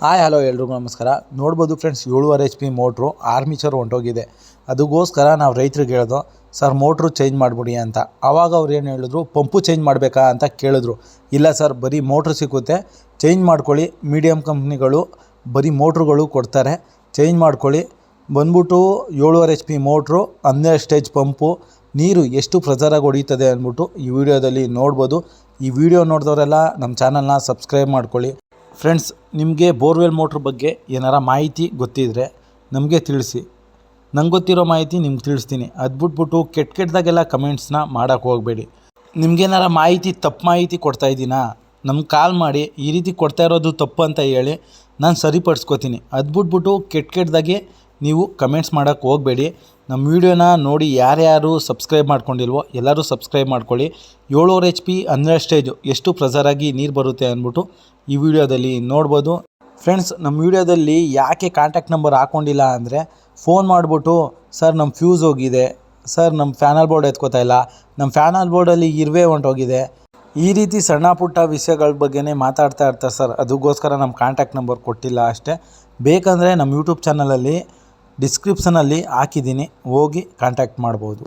Hi hello ಎಲ್ರಿಗೂ ನಮಸ್ಕಾರ. ನೋಡ್ಬೋದು ಫ್ರೆಂಡ್ಸ್, 7.5 HP ಮೋಟ್ರು ಆರ್ಮಿಚರ್ ಹೊಂಟೋಗಿದೆ. ಅದಕ್ಕೋಸ್ಕರ ನಾವು ರೈತರಿಗೆ ಹೇಳೋದು, ಸರ್ ಮೋಟ್ರು ಚೇಂಜ್ ಮಾಡಿಬಿಡಿ ಅಂತ. ಆವಾಗ ಅವ್ರು ಏನು ಹೇಳಿದ್ರು, ಪಂಪು ಚೇಂಜ್ ಮಾಡಬೇಕಾ ಅಂತ ಕೇಳಿದ್ರು. ಇಲ್ಲ ಸರ್, ಬರೀ ಮೋಟ್ರ್ ಸಿಕ್ಕುತ್ತೆ, ಚೇಂಜ್ ಮಾಡ್ಕೊಳ್ಳಿ. ಮೀಡಿಯಮ್ ಕಂಪ್ನಿಗಳು ಬರೀ ಮೋಟ್ರುಗಳು ಕೊಡ್ತಾರೆ, ಚೇಂಜ್ ಮಾಡ್ಕೊಳ್ಳಿ. ಬಂದ್ಬಿಟ್ಟು 7.5 HP ಮೋಟ್ರು, 12 ಸ್ಟೇಜ್ ಪಂಪು, ನೀರು ಎಷ್ಟು ಪ್ರೆಜರಾಗಿ ಹೊಡೀತದೆ ಅಂದ್ಬಿಟ್ಟು ಈ ವಿಡಿಯೋದಲ್ಲಿ ನೋಡ್ಬೋದು. ಈ ವಿಡಿಯೋ ನೋಡಿದವರೆಲ್ಲ ನಮ್ಮ ಚಾನಲ್ನ ಸಬ್ಸ್ಕ್ರೈಬ್ ಮಾಡ್ಕೊಳ್ಳಿ. ಫ್ರೆಂಡ್ಸ್, ನಿಮಗೆ ಬೋರ್ವೆಲ್ ಮೋಟ್ರ್ ಬಗ್ಗೆ ಏನಾರ ಮಾಹಿತಿ ಗೊತ್ತಿದ್ದರೆ ನಮಗೆ ತಿಳಿಸಿ. ನಂಗೆ ಗೊತ್ತಿರೋ ಮಾಹಿತಿ ನಿಮ್ಗೆ ತಿಳಿಸ್ತೀನಿ. ಅದು ಬಿಟ್ಬಿಟ್ಟು ಕೆಟ್ಟದಾಗೆಲ್ಲ ಕಮೆಂಟ್ಸ್ನ ಮಾಡೋಕ್ಕೆ ಹೋಗಬೇಡಿ. ನಿಮ್ಗೇನಾರ ಮಾಹಿತಿ ತಪ್ಪು ಮಾಹಿತಿ ಕೊಡ್ತಾಯಿದ್ದೀನಾ, ನಮ್ಗೆ ಕಾಲ್ ಮಾಡಿ ಈ ರೀತಿ ಕೊಡ್ತಾ ಇರೋದು ತಪ್ಪು ಅಂತ ಹೇಳಿ ನಾನು ಸರಿಪಡಿಸ್ಕೋತೀನಿ. ಅದು ಬಿಟ್ಬಿಟ್ಟು ಕೆಟ್ಟದಾಗೆ ನೀವು ಕಮೆಂಟ್ಸ್ ಮಾಡೋಕ್ಕೆ ಹೋಗಬೇಡಿ. ನಮ್ಮ ವೀಡಿಯೋನ ನೋಡಿ ಯಾರ್ಯಾರು ಸಬ್ಸ್ಕ್ರೈಬ್ ಮಾಡ್ಕೊಂಡಿಲ್ವೋ ಎಲ್ಲರೂ ಸಬ್ಸ್ಕ್ರೈಬ್ ಮಾಡ್ಕೊಳ್ಳಿ. 7.5 HP 12 ಸ್ಟೇಜು ಎಷ್ಟು ಪ್ರೆಜರಾಗಿ ನೀರು ಬರುತ್ತೆ ಅಂದ್ಬಿಟ್ಟು ಈ ವಿಡಿಯೋದಲ್ಲಿ ನೋಡ್ಬೋದು. ಫ್ರೆಂಡ್ಸ್, ನಮ್ಮ ವಿಡಿಯೋದಲ್ಲಿ ಯಾಕೆ ಕಾಂಟ್ಯಾಕ್ಟ್ ನಂಬರ್ ಹಾಕ್ಕೊಂಡಿಲ್ಲ ಅಂದರೆ, ಫೋನ್ ಮಾಡಿಬಿಟ್ಟು ಸರ್ ನಮ್ಮ ಫ್ಯೂಸ್ ಹೋಗಿದೆ, ಸರ್ ನಮ್ಮ ಫ್ಯಾನಲ್ ಬೋರ್ಡ್ ಎತ್ಕೋತಾ ಇಲ್ಲ, ನಮ್ಮ ಫ್ಯಾನಲ್ ಬೋರ್ಡಲ್ಲಿ ಇರುವೆ ಹೊಂಟೋಗಿದೆ, ಈ ರೀತಿ ಸಣ್ಣ ಪುಟ್ಟ ವಿಷಯಗಳ ಬಗ್ಗೆನೇ ಮಾತಾಡ್ತಾ ಇರ್ತಾರೆ ಸರ್. ಅದಕ್ಕೋಸ್ಕರ ನಮ್ಮ ಕಾಂಟ್ಯಾಕ್ಟ್ ನಂಬರ್ ಕೊಟ್ಟಿಲ್ಲ ಅಷ್ಟೇ. ಬೇಕಂದರೆ ನಮ್ಮ ಯೂಟ್ಯೂಬ್ ಚಾನಲಲ್ಲಿ ಡಿಸ್ಕ್ರಿಪ್ಷನಲ್ಲಿ ಹಾಕಿದ್ದೀನಿ, ಹೋಗಿ ಕಾಂಟ್ಯಾಕ್ಟ್ ಮಾಡ್ಬೋದು.